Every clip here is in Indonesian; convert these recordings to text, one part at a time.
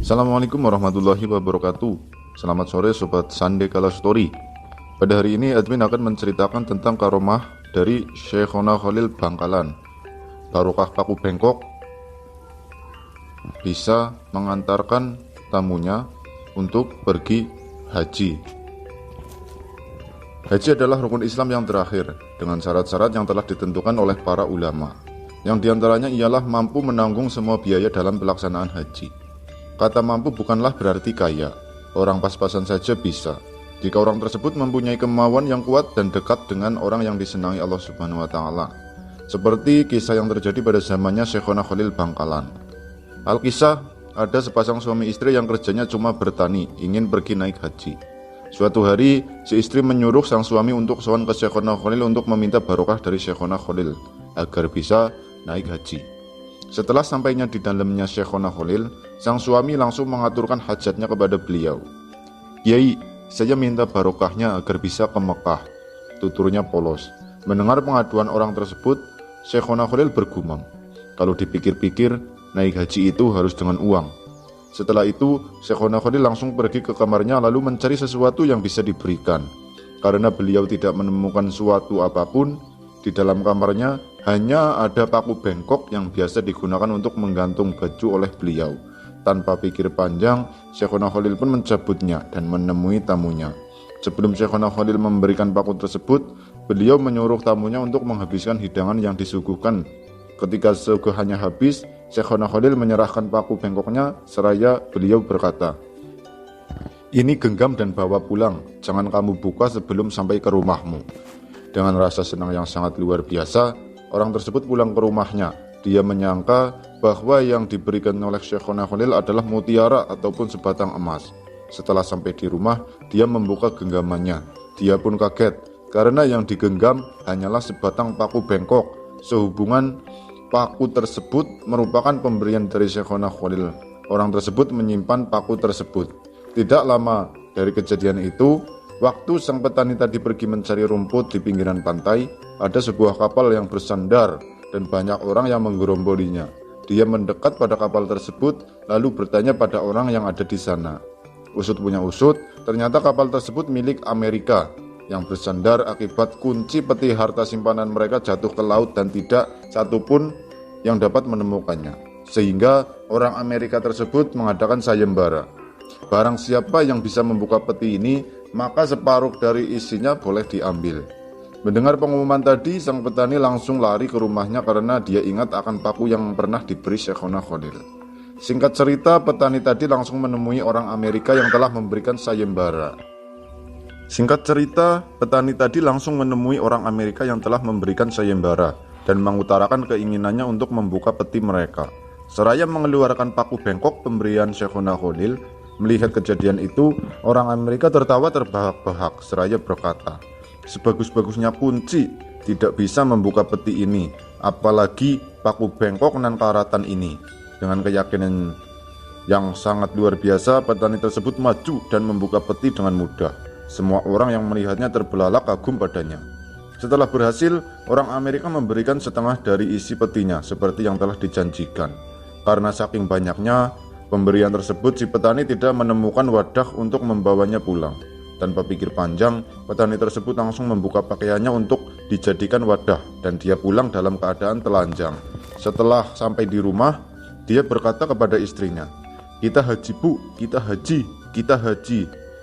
Assalamualaikum warahmatullahi wabarakatuh. Selamat sore Sobat Sande Kala Story. Pada hari ini admin akan menceritakan tentang karomah dari Syekhona Khalil Bangkalan. Barokah paku bengkok bisa mengantarkan tamunya untuk pergi haji. Haji adalah rukun Islam yang terakhir dengan syarat-syarat yang telah ditentukan oleh para ulama. Yang diantaranya ialah mampu menanggung semua biaya dalam pelaksanaan haji. Kata mampu bukanlah berarti kaya, orang pas-pasan saja bisa. Jika orang tersebut mempunyai kemauan yang kuat dan dekat dengan orang yang disenangi Allah Subhanahu wa Ta'ala, seperti kisah yang terjadi pada zamannya Syekhona Khalil Bangkalan. Alkisah, ada sepasang suami istri yang kerjanya cuma bertani, ingin pergi naik haji. Suatu hari, si istri menyuruh sang suami untuk sowan ke Syekhona Khalil untuk meminta barokah dari Syekhona Khalil agar bisa naik haji. Setelah sampainya di dalamnya Syekhona Khalil, sang suami langsung mengaturkan hajatnya kepada beliau. "Kiai, saya minta barokahnya agar bisa ke Mekah," tuturnya polos. Mendengar pengaduan orang tersebut, Syekhona Khalil bergumam, kalau dipikir-pikir, naik haji itu harus dengan uang. Setelah itu, Syekhona Khalil langsung pergi ke kamarnya lalu mencari sesuatu yang bisa diberikan. Karena beliau tidak menemukan suatu apapun, di dalam kamarnya hanya ada paku bengkok yang biasa digunakan untuk menggantung baju oleh beliau. Tanpa pikir panjang, Syekhona Khalil pun mencabutnya dan menemui tamunya. Sebelum Syekhona Khalil memberikan paku tersebut, beliau menyuruh tamunya untuk menghabiskan hidangan yang disuguhkan. Ketika suguhannya habis, Syekhona Khalil menyerahkan paku bengkoknya seraya beliau berkata, "Ini genggam dan bawa pulang, jangan kamu buka sebelum sampai ke rumahmu." Dengan rasa senang yang sangat luar biasa, orang tersebut pulang ke rumahnya. Dia menyangka bahwa yang diberikan oleh Syekhona Khalil adalah mutiara ataupun sebatang emas. Setelah sampai di rumah, dia membuka genggamannya. Dia pun kaget karena yang digenggam hanyalah sebatang paku bengkok. Sehubungan paku tersebut merupakan pemberian dari Syekhona Khalil. Orang tersebut menyimpan paku tersebut. Tidak lama dari kejadian itu, waktu sang petani tadi pergi mencari rumput di pinggiran pantai, ada sebuah kapal yang bersandar dan banyak orang yang menggerombolinya. Dia mendekat pada kapal tersebut lalu bertanya pada orang yang ada di sana. Usut punya usut, ternyata kapal tersebut milik Amerika yang bersandar akibat kunci peti harta simpanan mereka jatuh ke laut dan tidak satupun yang dapat menemukannya. Sehingga orang Amerika tersebut mengadakan sayembara. Barang siapa yang bisa membuka peti ini, maka separuh dari isinya boleh diambil. Mendengar pengumuman tadi, sang petani langsung lari ke rumahnya karena dia ingat akan paku yang pernah diberi Syekhona Khalil. Singkat cerita, petani tadi langsung menemui orang Amerika yang telah memberikan sayembara. Dan mengutarakan keinginannya untuk membuka peti mereka. Seraya mengeluarkan paku bengkok pemberian Syekhona Khalil. Melihat kejadian itu, orang Amerika tertawa terbahak-bahak seraya berkata, "Sebagus-bagusnya kunci tidak bisa membuka peti ini, apalagi paku bengkok nan karatan ini." Dengan keyakinan yang sangat luar biasa, petani tersebut maju dan membuka peti dengan mudah. Semua orang yang melihatnya terbelalak kagum padanya. Setelah berhasil, orang Amerika memberikan setengah dari isi petinya seperti yang telah dijanjikan. Karena saking banyaknya pemberian tersebut, si petani tidak menemukan wadah untuk membawanya pulang. Tanpa pikir panjang, petani tersebut langsung membuka pakaiannya untuk dijadikan wadah dan dia pulang dalam keadaan telanjang. Setelah sampai di rumah, dia berkata kepada istrinya, "Kita haji bu, kita haji, kita haji."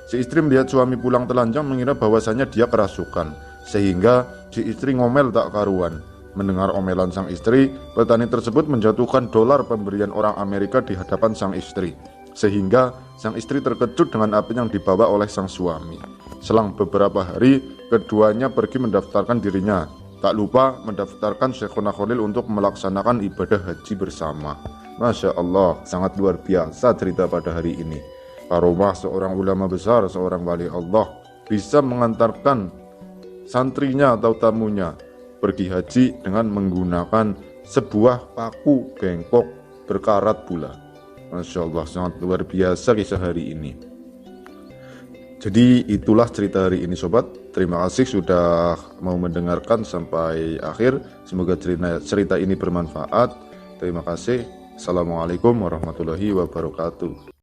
Si istri melihat suami pulang telanjang mengira bahwasanya dia kerasukan, sehingga si istri ngomel tak karuan. Mendengar omelan sang istri, petani tersebut menjatuhkan dolar pemberian orang Amerika di hadapan sang istri, sehingga sang istri terkejut dengan apa yang dibawa oleh sang suami. Selang beberapa hari, keduanya pergi mendaftarkan dirinya. Tak lupa mendaftarkan Syekhona Khalil untuk melaksanakan ibadah haji bersama. Masya Allah, sangat luar biasa cerita pada hari ini. Karomah seorang ulama besar, seorang wali Allah, bisa mengantarkan santrinya atau tamunya pergi haji dengan menggunakan sebuah paku bengkok berkarat pula. Masya Allah, sangat luar biasa kisah hari ini. Jadi itulah cerita hari ini sobat. Terima kasih sudah mau mendengarkan sampai akhir. Semoga cerita ini bermanfaat. Terima kasih. Assalamualaikum warahmatullahi wabarakatuh.